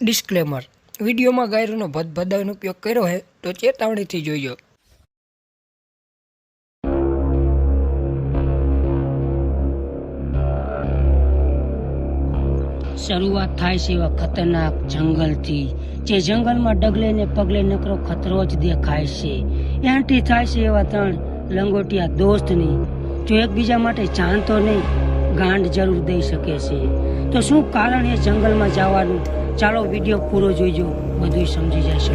Disclaimer વિડીયોમાં ગાયરોનો ભદભદાનો ઉપયોગ કર્યો છે તો ચેતવણીથી જોઈજો। શરૂઆત થાય છે એવા ખતરનાક જંગલથી, જે જંગલમાં ડગલે ને પગલે નકરો ખતરો જ દેખાય છે। એન્ટ્રી થાય છે એવા ત્રણ લંગોટિયા દોસ્તની, જો એકબીજા માટે જાન તો નહીં ગાંડ જરૂર દઈ શકે છે। તો શું કારણ એ જંગલમાં જવાનું? ચાલો વિડીયો પૂરો જોઈજો, બધું સમજી જશો।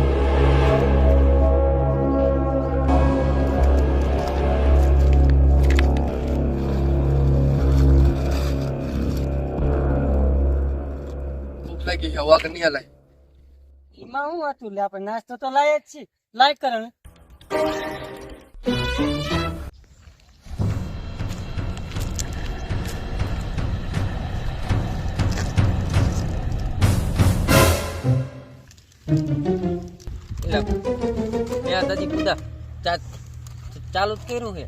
લાગી હવા કે નહીં લાય એમાં હું હતું લે, આપણે નાસ્તો તો લાય જ છીએ, લાય કરે દાદી કુદા ચાલુ જ કર્યું છે।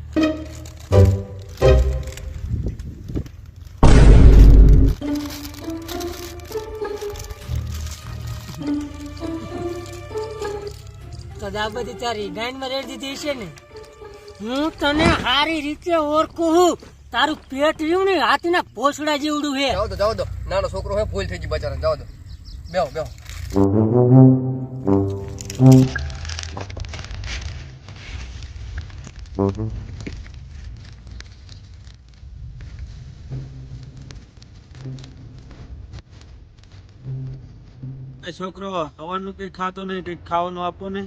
તો આ બધી તારી ગાયનમાં રેડ દીધી છે ને? હું તને સારી રીતે ઓળખું છું। તારું પેટ રહ્યું ને હાથીના ભોસડા જેવડું છે। જાવ દો નાનો છોકરો હે, ભૂલ થઈ ગઈ બચારા, જાવ દો, બેહો બેહો। છોકરો હવાનું કઈ ખાતો નહીં, કઈક ખાવાનું આપો ને।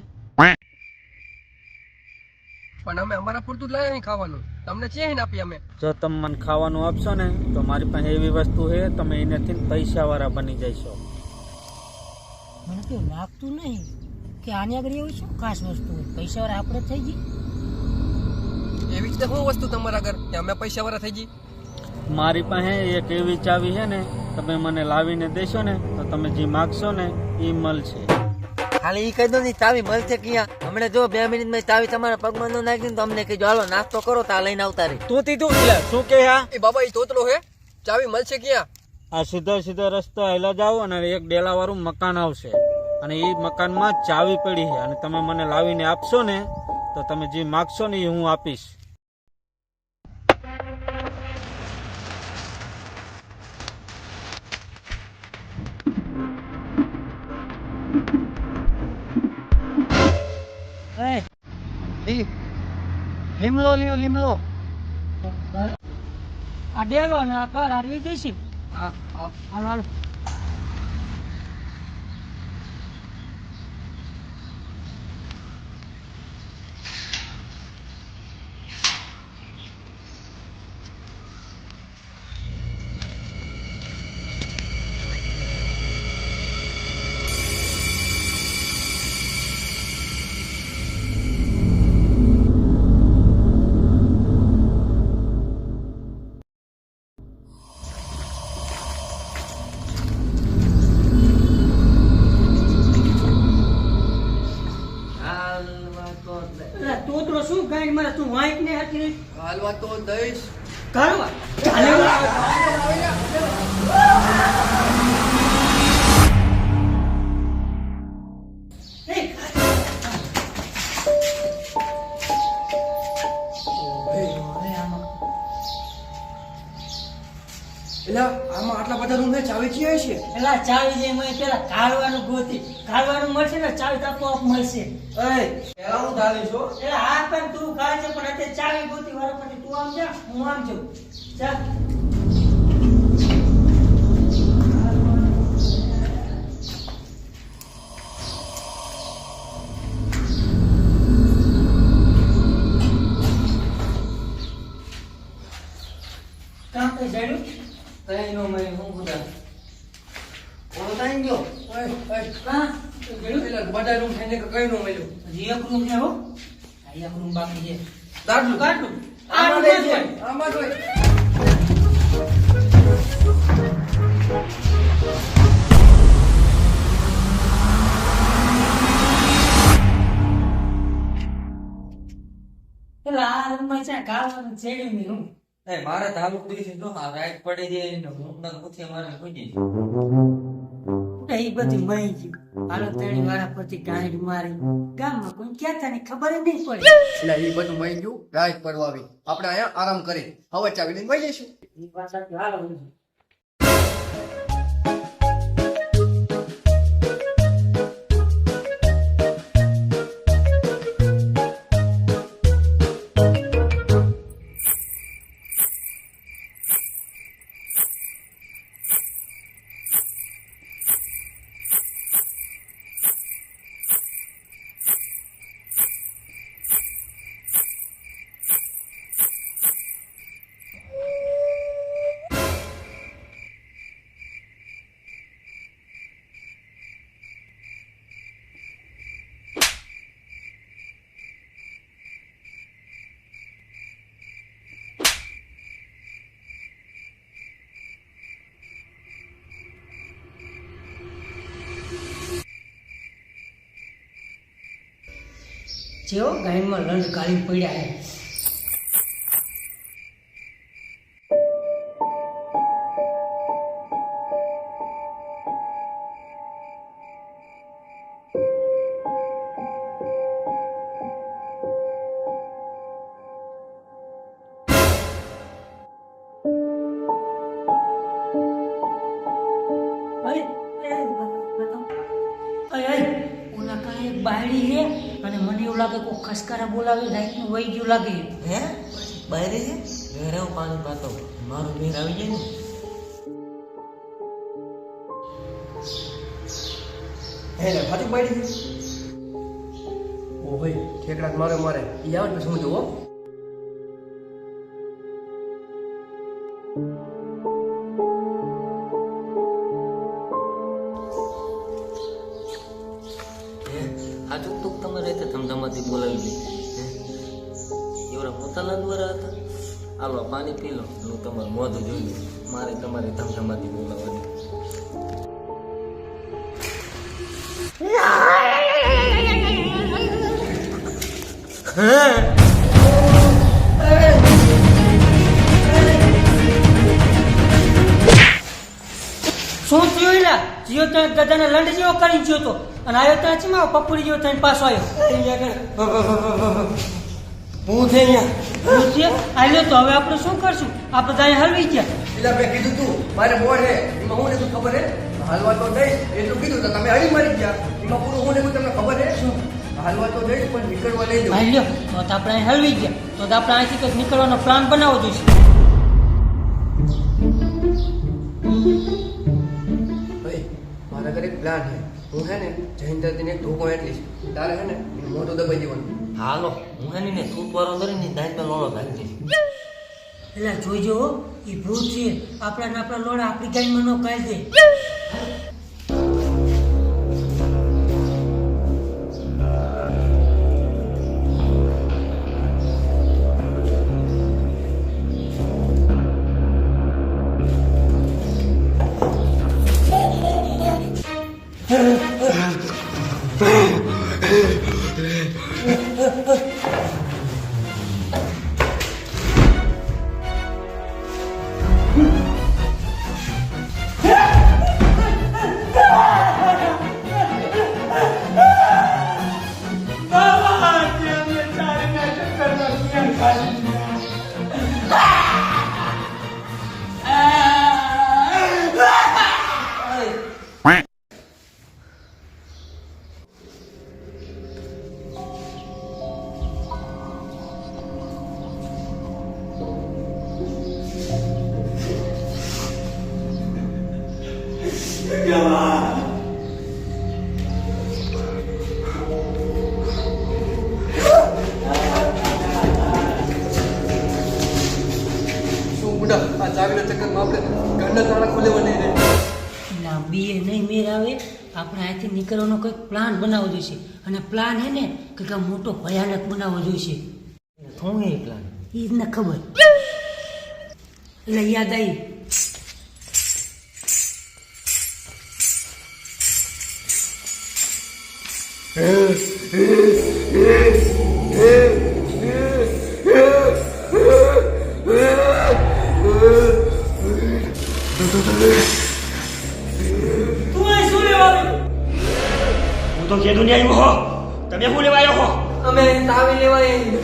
પણ અમે અમારા પૂરતું જ લાયા નહીં ખાવાનું, તમને છે ને આપી અમે। જો તમે મને ખાવાનું આપશો ને તો મારી પાસે એવી વસ્તુ છે, તમે એનાથી પૈસા વાળા બની જશો। મને તો લાગતું નહીં કે આની આગળ એવું શું ખાસ વસ્તુ હોય, પૈસા વાળા આપણે થઈ ગઈ। એવી જ શું વસ્તુ તમારા આગળ કે અમે પૈસા વાળા થઈ ગઈ? મારી પાસે એક એવી ચાવી છે ને, તમે મને લાવીને દેશો ને તો તમે જે માગશો ને એ મળશે। ખાલી ઈ કહી દો ને ચાવી મળશે ક્યાં? હમણાં જો 2 મિનિટમાં ચાવી તમારા પગમાં ન નાખી ને તો અમને કીધું હાલો નાસ્તો કરો તા લઈને આવતા રહી। તું તીધું એટલે શું કે હા? એ બાબા એ તોતલો હે, ચાવી મળશે ક્યાં? આ સીધો સીધો રસ્તો હેલા જાઓ અને એક ડેલા વાળું મકાન આવશે, અને એ મકાનમાં ચાવી પડી છે, અને તમે મને લાવીને આપશો ને તો તમે જે માગશો ને એ હું આપીશ। લીમડો લ્યો, લીમડો આ ડેલો ને આ ઘર આવી જઈશી। હાલો તોતરો શું ગાય મારે, તું વાંક ને હતી હાલવા તો દઈશ કરવા એટલે આમાં આટલા બધા રૂમ ને ચાવી ક્યાં છે? પેલા ચાવી જે મને પેલા કાઢવાનું ગોતી, કાઢવાનું મળશે ને ચાવી તો આપોઆપ મળશે। પેલા હું ધારી છું એટલે હા પણ તું કાઢ છે, પણ અત્યારે ચાવી ગોતી વાળો પછી તું આમ જા, હું આમ જાઉં। ચાલ કામ કઈ જડ્યું કઈ નો મળે હું બધા ઓળો તાઈ ગયો હા એટલે બધા રૂમ થઈને કઈ નો મળ્યું? હજી એક રૂમ છે હો, આ એક રૂમ બાકી છે। દાદુ કાઢું આમાં આ જ હોય, આમાં જ હોય। પેલા આ રૂમમાં છે કાઢવાનું છેડ્યું નહીં હું। મારે તાલુક દી છે તો રાઈટ પડી જાય ને હું પૂછે મારે કોઈ એ બધું મહી ગયું. હાલો ત્રણ વાળા પરથી ગાંઠ મારી ગામમાં કોઈ ક્યાં ની ખબર જ નહીં પડે. એટલે એ બધું મળી ગયું, રાત પડવા આવી. આપણે અહીંયા આરામ કરી હવે ચાવી લઈને વહી જઈશું. એ વાત સાચી. હાલો. જેવો ગાયમાં લંડ કાઢી પડ્યા હે. ઓલા કાંઈ એક બાયડી હે અને મને એવું લાગે કોઈ ખસકારા બોલાવે રાતનું વહી ગયું લાગે. હે બહાર છે ઘરે હું પાણી પાતો મારું ઘેર આવી જાય ને હે ને ફાટી પડી. ઓ ભાઈ ઠેકડા મારે મારે ઈ આવે ને સમજો હો. આ ચૂક તમે રહેતે ધમધમાથી બોલાવી લે એવડા પોતાના દ્વારા હતા. હાલો પાણી પી લો હું તમારું મોઢું જોઈ લો મારે તમારે ધમધમાથી બોલાવવાની. શું થયું એલા? જીઓ ત્યાં ગધાને લંડ જેવો કરી ગયો તો અને આવ્યો ત્યાં ચીમાં પપડી જેવો થઈને પાછો આવ્યો. હું છે અહીંયા. હું છે આવ્યો તો હવે આપણે શું કરશું? આપણે તો અહીંયા હલવી ગયા. એટલે મેં કીધું તું મારે બોર્ડ હે એમાં હું ને તું ખબર હે હાલવા તો નહીં એટલું કીધું તો તમે હળી મારી ગયા. એમાં પૂરું હું ને તમને ખબર હે શું હાલવા તો નહીં પણ નીકળવા નહીં દઉં. હાલ્યો તો આપણે અહીં હલવી ગયા. તો આપણે અહીંથી કંઈક નીકળવાનો પ્લાન બનાવવો જોઈશે. ભાઈ મારા ઘરે એક પ્લાન હે. હું હે ને જયંતરથી એક ધોકો એટલી તારે હે ને એનું મોટું દબાઈ દેવાનું. હાલો હું એની ને તૂત વાળો કરીને દાંતમાં લોળો નાખી દઈશ. એટલે જોઈજો એ ભૂત છે આપણા લોડા આપણી ગાયમાં નો કાઢી દે. શું બુડા આ ચાવીના ચક્કરમાં આપણે ઘરના તાળા ખોલેવા નહીં રહે. ના બીએ નહીં મેર આવે આપણે અહીંથી નીકળવાનો કંઈક પ્લાન બનાવવો જોઈશે. અને પ્લાન હે ને કંઈક આમ મોટો ભયાનક બનાવવો જોઈશે. શું એ પ્લાન? એ જ ને ખબર. એટલે યાદ આવી તું અહીં શું લેવા હું તો કેદું નહીં આવ્યો હો. તમે શું લેવા આવ્યો હો? અમે તાવી લેવા આવી.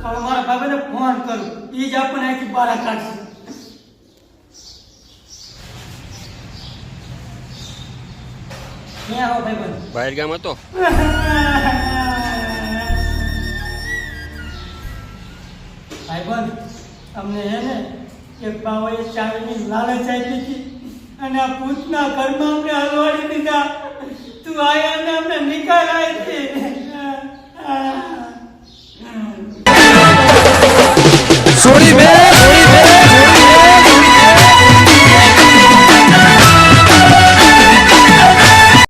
હવે મારા ભાભીને ફોન કરું, ઈ જ આપણને અહીંથી બહાર કાઢશે. ક્યાં આવો ભાઈબંધ? બહાર ગામ હતો. ભાઈબંધ, અમને હે ને એક બાવાએ ચાવીની લાલચ આપી હતી અને આ ભૂતના ઘરમાં અમને હલવાડી દીધા. તું આયા ને અમને નિકાલ આપી.